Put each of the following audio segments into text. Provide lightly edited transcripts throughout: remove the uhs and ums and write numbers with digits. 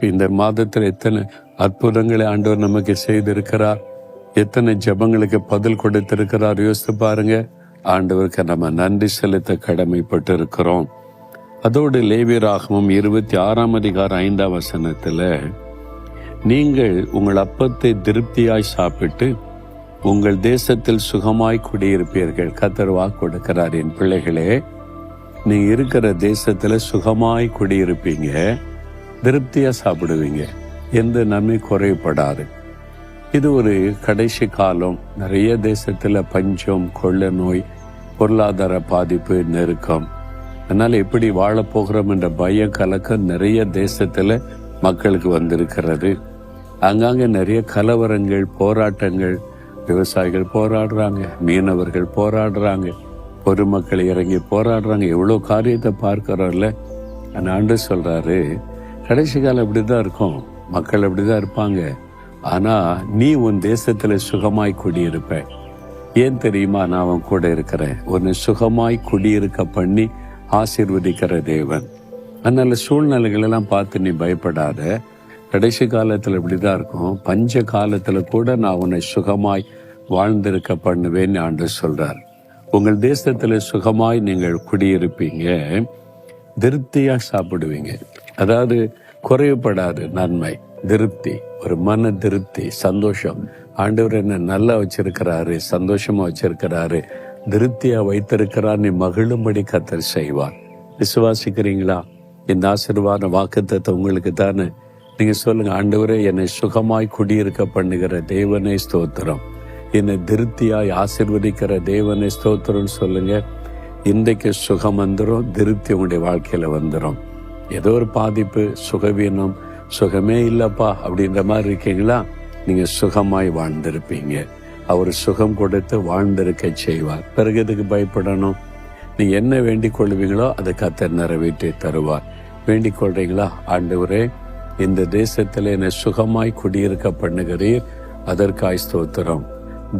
இந்த மாதத்தில் எத்தனை அற்புதங்களை ஆண்டவர் நமக்கு செய்திருக்கிறார், எத்தனை ஜெபங்களுக்கு பதில் கொடுத்திருக்கிறார். யோசித்து பாருங்க. ஆண்டவருக்கு நம்ம நன்றி செலுத்த கடமைப்பட்டு இருக்கிறோம். அதோடு லேவியராகமம் 26 அதிகாரம் 5 வசனத்துல, நீங்கள் உங்கள் அப்பத்தை திருப்தியாய் சாப்பிட்டு உங்கள் தேசத்தில் சுகமாய் குடியிருப்பீர்கள். கர்த்தர் வாக்கு கொடுக்கிறார், என் பிள்ளைகளே, நீங்க இருக்கிற தேசத்துல சுகமாய் குடியிருப்பீங்க, திருப்தியா சாப்பிடுவீங்க, எந்த நன்மை குறைபடாது. இது ஒரு கடைசி காலம். நிறைய தேசத்துல பஞ்சம், கொள்ள நோய், பொருளாதார பாதிப்பு, நெருக்கம். அதனால எப்படி வாழ போகிறோம் என்ற பயம், கலக்கம் நிறைய தேசத்துல மக்களுக்கு வந்திருக்கிறது. அங்காங்க நிறைய கலவரங்கள், போராட்டங்கள். விவசாயிகள் போராடுறாங்க, மீனவர்கள் போராடுறாங்க, பொதுமக்கள் இறங்கி போராடுறாங்க. எவ்வளோ காரியத்தை பார்க்கிறோம்ல. ஆண்டு சொல்றாரு, கடைசி காலம் அப்படிதான் இருக்கும், மக்கள் அப்படிதான் இருப்பாங்க. ஆனா நீ உன் தேசத்துல சுகமாய் குடியிருப்ப. ஏன் தெரியுமா? நான் அவன் கூட இருக்கிறேன். உன்னை சுகமாய் குடியிருக்க பண்ணி ஆசீர்வதிக்கிற தேவன். அதனால சூழ்நிலைகள் எல்லாம் பார்த்து நீ பயப்படாத. கடைசி காலத்துல இப்படிதான் இருக்கும். பஞ்ச காலத்துல கூட நான் உன்னை சுகமாய் வாழ்ந்திருக்க பண்ணுவேன்னு ஆண்டு சொல்றார். உங்கள் தேசத்துல சுகமாய் நீங்கள் குடியிருப்பீங்க, திருப்தியா சாப்பிடுவீங்க. அதாவது குறைவுபடாது நன்மை, திருப்தி, ஒரு மன திருப்தி, சந்தோஷம். ஆண்டவர் என்ன நல்லா வச்சிருக்கிறாரு, சந்தோஷமா வச்சிருக்கிறாரு, திருப்தியா வைத்திருக்கிறார், நீ மகிழும்படி கர்த்தர் செய்வார். விசுவாசிக்கிறீங்களா? இந்த ஆசீர்வாத வாக்குத்தத்தம் உங்களுக்கு தானே. நீங்க சொல்லுங்க, ஆண்டவரே, என்னை சுகமாய் குடியிருக்க பண்ணுகிற தேவனே ஸ்தோத்திரம், என்னை திருப்தியாய் ஆசீர்வதிக்கிற தேவனே ஸ்தோத்திரம் சொல்லுங்க. இன்றைக்கு சுகம் வந்துடும், திருப்தி உங்களுடைய வாழ்க்கையில வந்துடும். ஏதோ ஒரு பாதிப்பு, சுகவீனம், சுகமே இல்லப்பா அப்படின்ற மாதிரி இருக்கீங்களா? நீங்க சுகமாய் வாழ்ந்திருப்பீங்க. அவர் சுகம் கொடுத்து வாழ்ந்திருக்க செய்வார். பிறகு எதுக்கு பயப்படணும்? நீ என்ன வேண்டிக் கொள்வீங்களோ அதை கர்த்தர் நிறைவேற்றி தருவார். வேண்டிக் கொள்றீங்களா? ஆண்டவரே, இந்த தேசத்தில் என்னை சுகமாய் குடியிருக்க பண்ணுகிறீர், அதற்காய் ஸ்தோத்திரம்.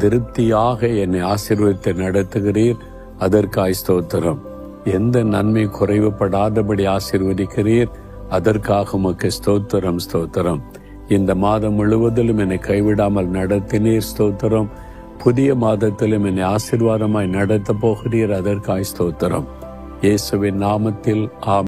திருப்தியாக என்னை ஆசீர்வதித்து நடத்துகிறீர், அதற்காய் ஸ்தோத்திரம். எந்த நன்மை குறைவுபடாதபடி ஆசீர்வதிக்கிறீர், அதற்காக உமக்கு ஸ்தோத்திரம், ஸ்தோத்திரம். இந்த மாதம் முழுவதிலும் என்னை கைவிடாமல் நடத்தினீர், ஸ்தோத்திரம். புதிய மாதத்திலும் என்னை ஆசீர்வாதமாய் நடத்த போகிறீர், அதற்காய் ஸ்தோத்திரம். இயேசுவின் நாமத்தில் ஆமென்.